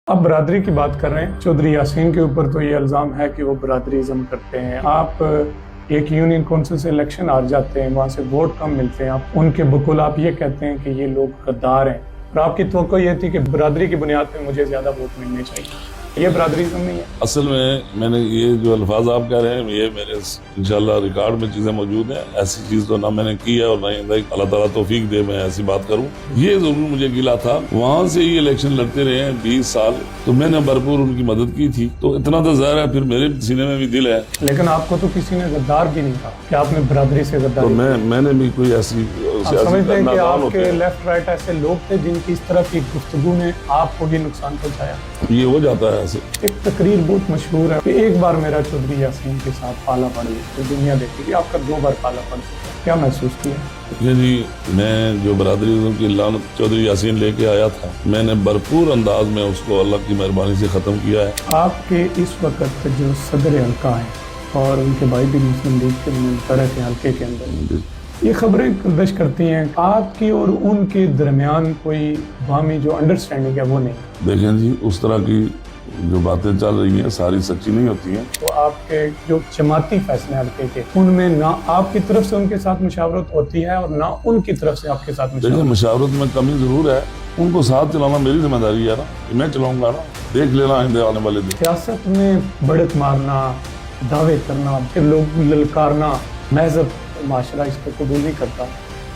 آپ برادری کی بات کر رہے ہیں، چودھری یاسین کے اوپر تو یہ الزام ہے کہ وہ برادریزم کرتے ہیں۔ آپ ایک یونین کونسل سے الیکشن ہار جاتے ہیں، وہاں سے ووٹ کم ملتے ہیں، آپ ان کے بقول آپ یہ کہتے ہیں کہ یہ لوگ غدار ہیں، اور آپ کی توقع یہ تھی کہ برادری کی بنیاد پہ مجھے زیادہ ووٹ ملنے چاہیے۔ یہ برادریزم نہیں ہے۔ اصل میں نے یہ جو الفاظ آپ کہہ رہے ہیں یہ میرے انشاءاللہ ریکارڈ میں چیزیں موجود ہیں۔ ایسی چیز تو نہ میں نے کی ہے اور نہ اللہ تعالیٰ توفیق دے میں ایسی بات کروں۔ یہ ضرور مجھے گلا تھا، وہاں سے یہ الیکشن لڑتے رہے ہیں 20 سال، تو میں نے بھرپور ان کی مدد کی تھی، تو اتنا تو ظاہر ہے پھر میرے سینے میں بھی دل ہے۔ لیکن آپ کو تو کسی نے غدار بھی نہیں کہا کہ آپ نے برادری سے تو غداری کی۔ میں نے بھی کوئی ایسی سمجھتے ہیں کہ نادان آپ ہوتے کے ہیں، لیفٹ رائٹ ایسے لوگ تھے جن کی اس طرح کی گفتگو نے آپ کو بھی نقصان پہنچایا۔ یہ ہو جاتا ہے ایسے۔ ایک تقریر بہت مشہور ہے کہ ایک بار میرا چودھری یاسین کے ساتھ پالا پڑ گیا، تو دنیا دیکھے گی آپ کا 2 بار پالا پڑ گیا، کیا محسوس کیا؟ جی میں جو برادری کی لعنت چودھری یاسین لے کے آیا تھا، میں نے بھرپور انداز میں اس کو اللہ کی مہربانی سے ختم کیا ہے۔ آپ کے اس وقت جو صدر حلقہ ہیں اور ان کے بھائی بھی مسلم لیگ کے ممبر کے حلقے کے اندر، یہ خبریں گردش کرتی ہیں آپ کی اور ان کے درمیان کوئی باہمی جو انڈرسٹینڈنگ ہے وہ نہیں۔ دیکھیں جی، اس طرح کی جو باتیں چل رہی ہیں ساری سچی نہیں ہوتی ہیں۔ تو آپ کے جو جماعتی فیصلے حلقے کے، ان میں نہ آپ کی طرف سے ان کے ساتھ مشاورت ہوتی ہے اور نہ ان کی طرف سے آپ کے ساتھ دیکھیں مشاورت۔ مشاورت میں کمی ضرور ہے، ان کو ساتھ چلانا میری ذمہ داری ہے نا، کہ میں چلاؤں گا نا، دیکھ لینا آئندہ آنے والے دن۔ سیاست میں بڑک مارنا، دعوے کرنا، پھر لوگ للکارنا، مہذب معاشرہ اس کو قبول نہیں کرتا،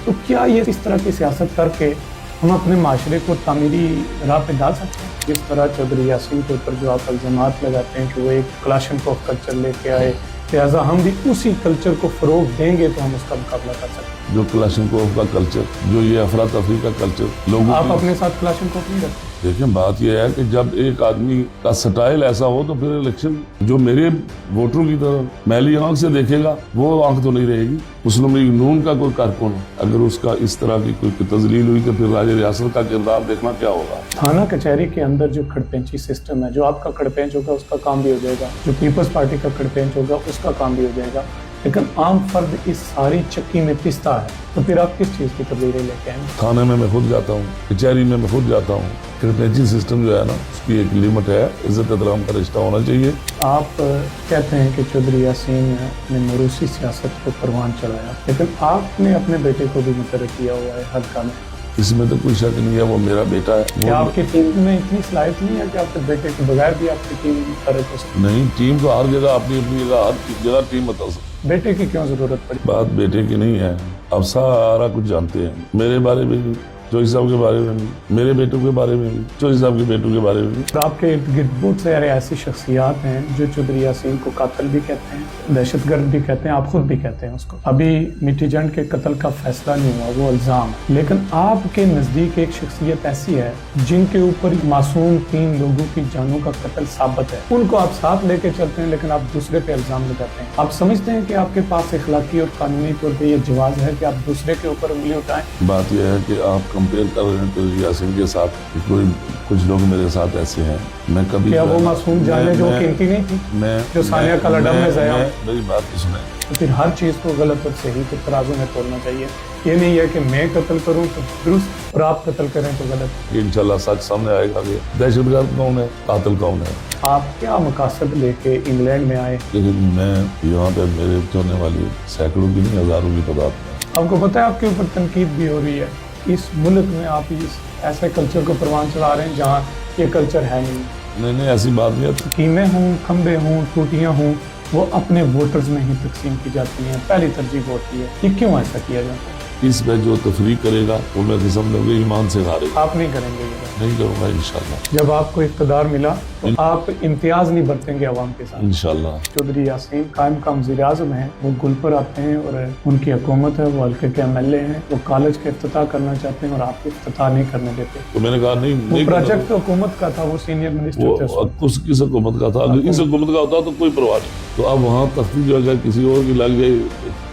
تو کیا یہ اس طرح کی سیاست کر کے ہم اپنے معاشرے کو تعمیری راہ پہ ڈال سکتے ہیں؟ جس طرح چودھری یاسین کے اوپر جو آپ الزامات لگاتے ہیں کہ وہ ایک کلاشنکوف کلچر لے کے آئے، لہٰذا ہم بھی اسی کلچر کو فروغ دیں گے تو ہم اس کا مقابلہ کر سکتے ہیں۔ جو کلاشنکوف کا کلچر، جو یہ افراتفری کا کلچر، لوگوں آپ کی اپنے ساتھ کلاشنکوف نہیں رکھتے؟ دیکھیں بات یہ ہے کہ جب ایک آدمی کا سٹائل ایسا ہو تو پھر الیکشن جو میرے ووٹروں کی طرف میلی آنکھ سے دیکھے گا وہ آنکھ تو نہیں رہے گی۔ مسلم لیگ نون کا کوئی کارکن اگر اس کا اس طرح کی کوئی تذلیل ہوئی تو پھر راج ریاست کا کردار دیکھنا کیا ہوگا۔ تھانہ کچہری کے اندر جو کھڑپینچی سسٹم ہے، جو آپ کا کھڑپینچ ہوگا اس کا کام بھی ہو جائے گا، جو پیپلز پارٹی کا کھڑپینچ ہوگا اس کا کام بھی ہو جائے گا، لیکن عام فرد اس ساری چکی میں پستا ہے، تو پھر آپ کس چیز کی تبدیلی لے کے آئیں گے؟ تھانے میں خود جاتا ہوں، کچہری میں خود جاتا ہوں۔ کریپیجی سسٹم جو ہے نا اس کی ایک لمٹ ہے، عزت احترام کا رشتہ ہونا چاہیے۔ آپ کہتے ہیں کہ چودھری یاسین نے موروثی سیاست کو پروان چڑھایا، لیکن آپ نے اپنے بیٹے کو بھی مقرر کیا ہوا ہے حلقہ میں، اس میں تو کوئی شک نہیں ہے، وہ میرا بیٹا ہے۔ کیا آپ کی ٹیم میں اتنی صلاحیت نہیں ہے کہ آپ کے بیٹے کے بغیر بھی آپ کی ٹیم مقرر ہو سکتی؟ نہیں، ٹیم تو ہر جگہ اپنی اپنی جگہ، ہر جگہ ٹیم بتا سکتے۔ بیٹے کی کیوں ضرورت پڑی؟ بات بیٹے کی نہیں ہے، اب سارا کچھ جانتے ہیں، میرے بارے میں بھی، چوہدری صاحب کے بارے میں بھی، میرے بیٹوں کے بارے میں بھی، چوہدری صاحب کے بیٹوں کے بارے میں بھی۔ اور آپ کے ارد گرد بہت سارے ایسی شخصیات ہیں جو چودھری یاسین کو قاتل بھی کہتے ہیں، دہشت گرد بھی کہتے ہیں، آپ خود بھی کہتے ہیں اس کو۔ ابھی میٹھی جنڈ کے قتل کا فیصلہ نہیں ہوا، وہ الزام، لیکن آپ کے نزدیک ایک شخصیت ایسی ہے جن کے اوپر معصوم 3 لوگوں کی جانوں کا قتل ثابت ہے، ان کو آپ ساتھ لے کے چلتے ہیں لیکن آپ دوسرے پہ الزام لگاتے ہیں۔ آپ سمجھتے ہیں کہ آپ کے پاس اخلاقی اور قانونی طور پہ یہ جواز ہے کہ آپ دوسرے کے اوپر انگلی اٹھائیں؟ بات یہ ہے کہ آپ کمپیئر کر رہے ہیں چودھری یاسین کے ساتھ، کوئی کچھ لوگ میرے ساتھ ایسے ہیں، میں کبھی کیا وہ معصوم جانیں جو قیمتی نہیں تھی، میں جو ثانیہ کا لڈم میں ضائع؟ میری بات تو سنیں، تو پھر ہر چیز کو غلط اور صحیح کے ترازو میں تولنا چاہیے۔ یہ نہیں ہے کہ میں قتل کروں تو درست اور آپ قتل کریں تو غلط۔ انشاءاللہ سچ سامنے آئے گا کہ دہشت گرد کون ہے، قاتل کون ہے۔ آپ کیا مقاصد لے کے انگلینڈ میں آئے؟ لیکن میں یہاں پہ میرے ہونے والی سینکڑوں کی نہیں، ہزاروں کی تعداد میں۔ آپ کو پتہ ہے آپ کے اوپر تنقید بھی ہو رہی ہے، اس ملک میں آپ اس ایسے کلچر کو پروان چڑھا رہے ہیں جہاں یہ کلچر ہے نہیں۔ نہیں ایسی بات نہیں ہے۔ قیمیں ہوں، کھمبے ہوں، ٹوٹیاں ہوں، وہ اپنے ووٹرز میں ہی تقسیم کی جاتی ہیں، پہلی ترجیح ووٹ کی ہے، یہ کیوں ایسا کیا جاتا ہے؟ اس پہ جو تفریق کرے گا وہ میں قسم لوں گے ایمان سے ہارے گا۔ آپ نہیں کریں گے یہ؟ نہیں کروں گا انشاءاللہ۔ جب آپ کو اقتدار ملا تو آپ امتیاز نہیں برتیں گے عوام کے ساتھ؟ انشاءاللہ۔ چودھری یاسین قائم کا وزیر اعظم ہیں، وہ گل پر آتے ہیں اور ان کی حکومت ہے، وہ حلقے کے MLA ہیں، وہ کالج کا افتتاح کرنا چاہتے ہیں اور آپ افتتاح نہیں کرنے دیتے۔ تو میں نے کہا نہیں، وہ پروجیکٹ تو حکومت کا تھا، وہ سینئر منسٹر تھے اس وقت۔ اس کس حکومت کا تھا؟ اگر اس حکومت کا ہوتا تو کوئی پرواہ نہیں۔ تو اب وہاں تختی جو ہے کسی اور کی لگ جائے